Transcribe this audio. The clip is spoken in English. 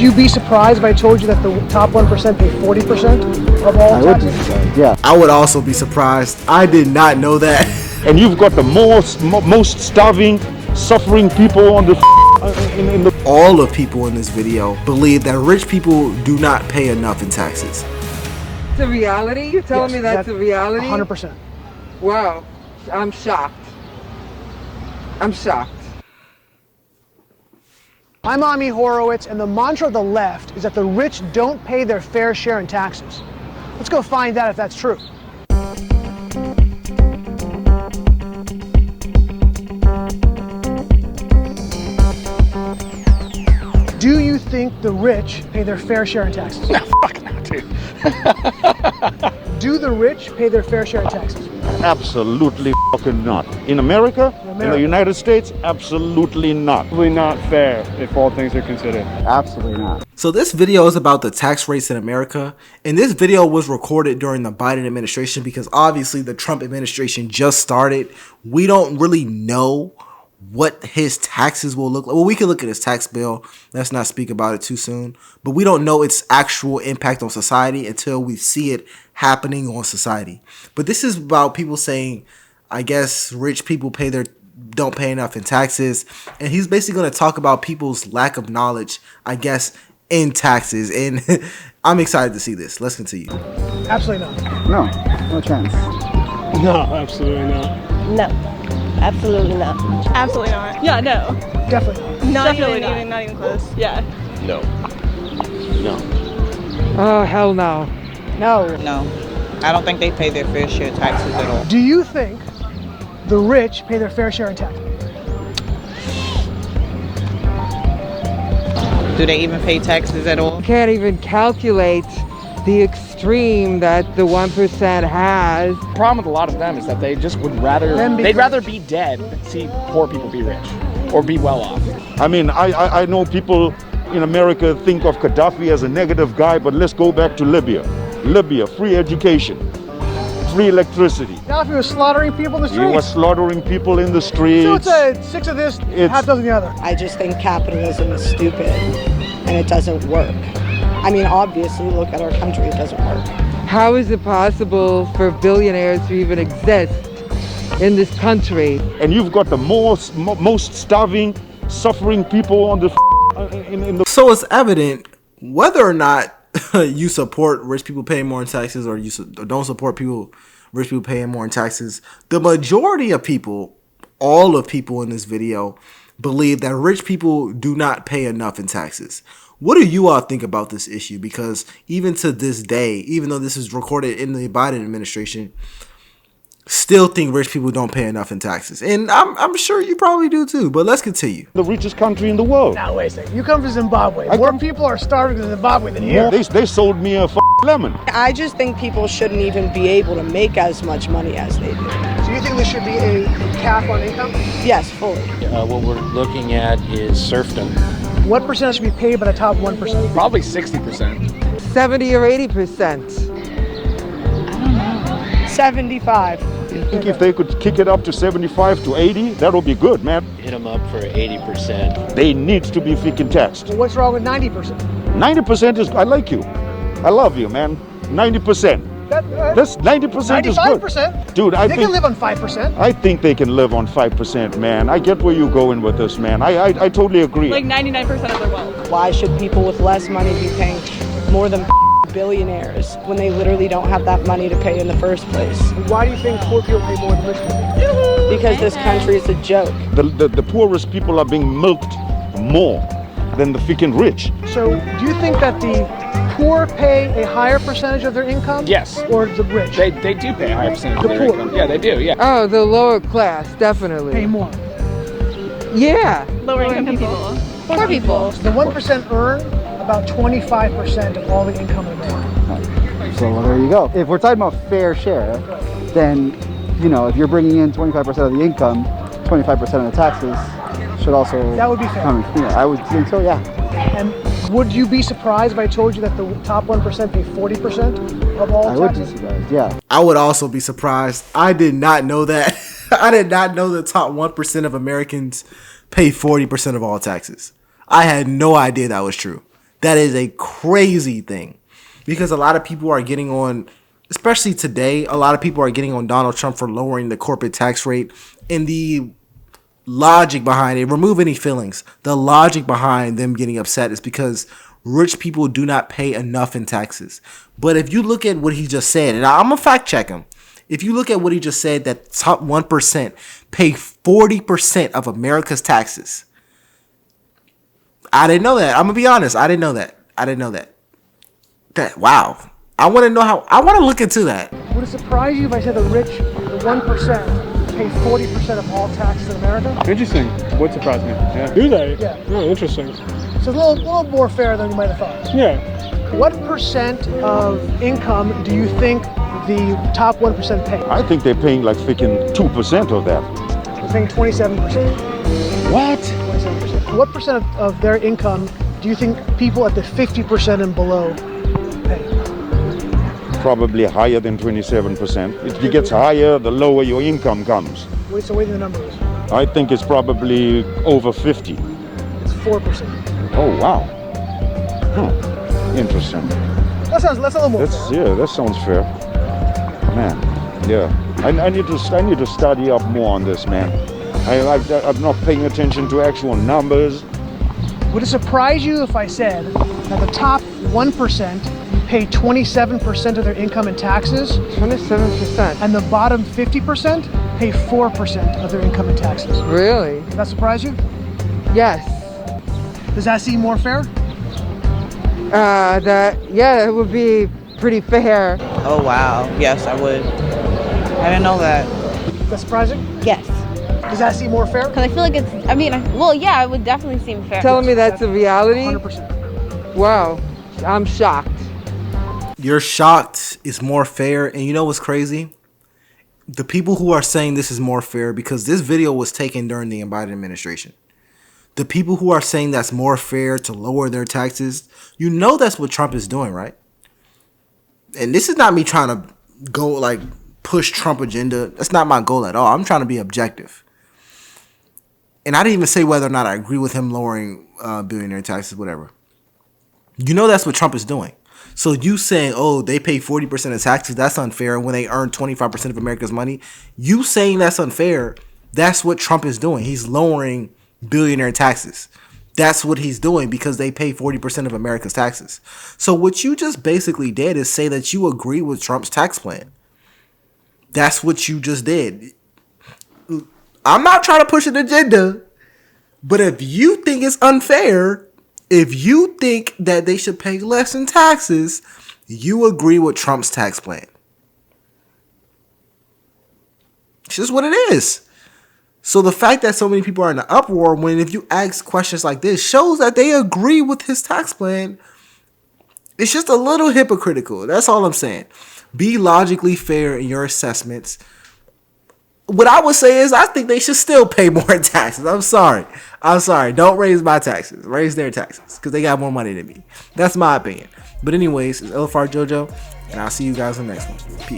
you be surprised if I told you that the top 1% pay 40% of all taxes? I would be surprised, yeah. I would also be surprised. I did not know that. And you've got the most starving, suffering people on the All of people in this video believe that rich people do not pay enough in taxes. It's a reality? You're telling me that's a reality? 100%. Wow. I'm shocked. I'm shocked. I'm Ami Horowitz, and the mantra of the left is that the rich don't pay their fair share in taxes. Let's go find out if that's true. Do you think the rich pay their fair share in taxes? No, fuck no, dude. Do the rich pay their fair share in taxes? Absolutely fucking not. In America, in the United States, absolutely not. Probably not fair if all things are considered. Absolutely not. So this video is about the tax rates in America, and this video was recorded during the Biden administration because obviously the Trump administration just started. We don't really know what his taxes will look like. Well, we can look at his tax bill. Let's not speak about it too soon. But we don't know its actual impact on society until we see it happening on society. But this is about people saying, I guess, rich people don't pay enough in taxes. And he's basically going to talk about people's lack of knowledge, I guess, in taxes. And I'm excited to see this. Let's continue. Absolutely not. No chance. No, absolutely not. No. Absolutely not. Absolutely not. Yeah, no. Definitely not. Not even close. Yeah. No. No. Oh, hell no. No. No. I don't think they pay their fair share of taxes at all. Do you think the rich pay their fair share in taxes? Do they even pay taxes at all? Can't even calculate the extreme that the 1% has. The problem with a lot of them is that they just would rather, they'd rather be dead than see poor people be rich or be well off. I mean, I know people in America think of Gaddafi as a negative guy, but let's go back to Libya. Libya, free education, free electricity. Now if he was slaughtering people in the streets. He was slaughtering people in the streets. So it's a 6 of this, half dozen of the other. I just think capitalism is stupid and it doesn't work. I mean, obviously, look at our country, it doesn't work. How is it possible for billionaires to even exist in this country? And you've got the most starving, suffering people on the So it's evident whether or not you support rich people paying more in taxes or you don't support rich people paying more in taxes, the majority of people, all of people in this video, believe that rich people do not pay enough in taxes. What do you all think about this issue? Because even to this day, even though this is recorded in the Biden administration, still think rich people don't pay enough in taxes. And I'm sure you probably do too, but let's continue. The richest country in the world. Now wait a second, you come from Zimbabwe. More people are starving in Zimbabwe than here. They sold me a lemon. I just think people shouldn't even be able to make as much money as they do. So you think there should be a cap on income? Yes, fully. What we're looking at is serfdom. What percentage should be paid by the top 1%? Probably 60%. 70 or 80%. 75. I think if they could kick it up to 75 to 80, that would be good, man. Hit them up for 80%. They need to be freaking taxed. Well, what's wrong with 90%? 90% is, I like you. I love you, man. 90%. That's 90% is good. 95%? Dude, I they think can live on 5%. I think they can live on 5%, man. I get where you're going with this, man. I totally agree. Like 99% of their wealth. Why should people with less money be paying more than billionaires when they literally don't have that money to pay in the first place? Why do you think poor people pay more than rich people? Because this country is a joke. The poorest people are being milked more than the freaking rich. So do you think that the poor pay a higher percentage of their income? Yes. Or the rich? They do pay a higher percentage The of their poor. income. Yeah, they do, yeah. Oh, the lower class, definitely. Pay more. Yeah. Lower income people. Poor people. The 1% earn about 25% of all the income in America. So well, there you go. If we're talking about fair share, then, you know, if you're bringing in 25% of the income, 25% of the taxes should also That would be fair. I would think so, yeah. And would you be surprised if I told you that the top 1% pay 40% of all I would be taxes? surprised, yeah. I would also be surprised. I did not know that. I did not know the top 1% of Americans pay 40% of all taxes. I had no idea that was true. That is a crazy thing, because a lot of people are getting on, especially today, a lot of people are getting on Donald Trump for lowering the corporate tax rate. And the logic behind it, remove any feelings, the logic behind them getting upset is because rich people do not pay enough in taxes. But if you look at what he just said, and I'm going to fact check him. If you look at what he just said, that top 1% pay 40% of America's taxes. I didn't know that. I'm going to be honest. I didn't know that. Wow. I want to know how. I want to look into that. Would it surprise you if I said the rich, the 1%, pay 40% of all taxes in America? Interesting. Would surprise me. Yeah. Do they? Yeah. Oh, interesting. So it's a little more fair than you might have thought. Yeah. What percent of income do you think the top 1% pay? I think they're paying like freaking 2% of that. They're paying 27%. What? 27%. What percent of their income do you think people at the 50% and below pay? Probably higher than 27%. It gets higher the lower your income comes. Wait, so what do you think the number is? I think it's probably over 50. It's 4%. Oh, wow. Interesting. That's a little more. Yeah, that sounds fair. Man, yeah. I need to study up more on this, man. I'm not paying attention to actual numbers. Would it surprise you if I said that the top 1% pay 27% of their income in taxes? 27%. And the bottom 50% pay 4% of their income in taxes. Really? Does that surprise you? Yes. Does that seem more fair? It would be pretty fair. Oh wow, yes I would. I didn't know that. Is that surprising? Yes. Does that seem more fair? Because I feel like it's, yeah, it would definitely seem fair. Telling me that's a reality? 100%. Wow, I'm shocked. You're shocked it's more fair. And you know what's crazy? The people who are saying this is more fair, because this video was taken during the Biden administration. The people who are saying that's more fair to lower their taxes, you know that's what Trump is doing, right? And this is not me trying to go like push Trump agenda. That's not my goal at all. I'm trying to be objective. And I didn't even say whether or not I agree with him lowering billionaire taxes, whatever. You know that's what Trump is doing. So you saying, oh, they pay 40% of taxes, that's unfair when they earn 25% of America's money. You saying that's unfair, that's what Trump is doing. He's lowering billionaire taxes. That's what he's doing because they pay 40% of America's taxes. So what you just basically did is say that you agree with Trump's tax plan. That's what you just did. I'm not trying to push an agenda, but if you think it's unfair, if you think that they should pay less in taxes, you agree with Trump's tax plan. It's just what it is. So the fact that so many people are in an uproar when if you ask questions like this shows that they agree with his tax plan. It's just a little hypocritical. That's all I'm saying. Be logically fair in your assessments. What I would say is I think they should still pay more in taxes. I'm sorry. Don't raise my taxes. Raise their taxes because they got more money than me. That's my opinion. But anyways, it's LFR JoJo, and I'll see you guys in the next one. Peace.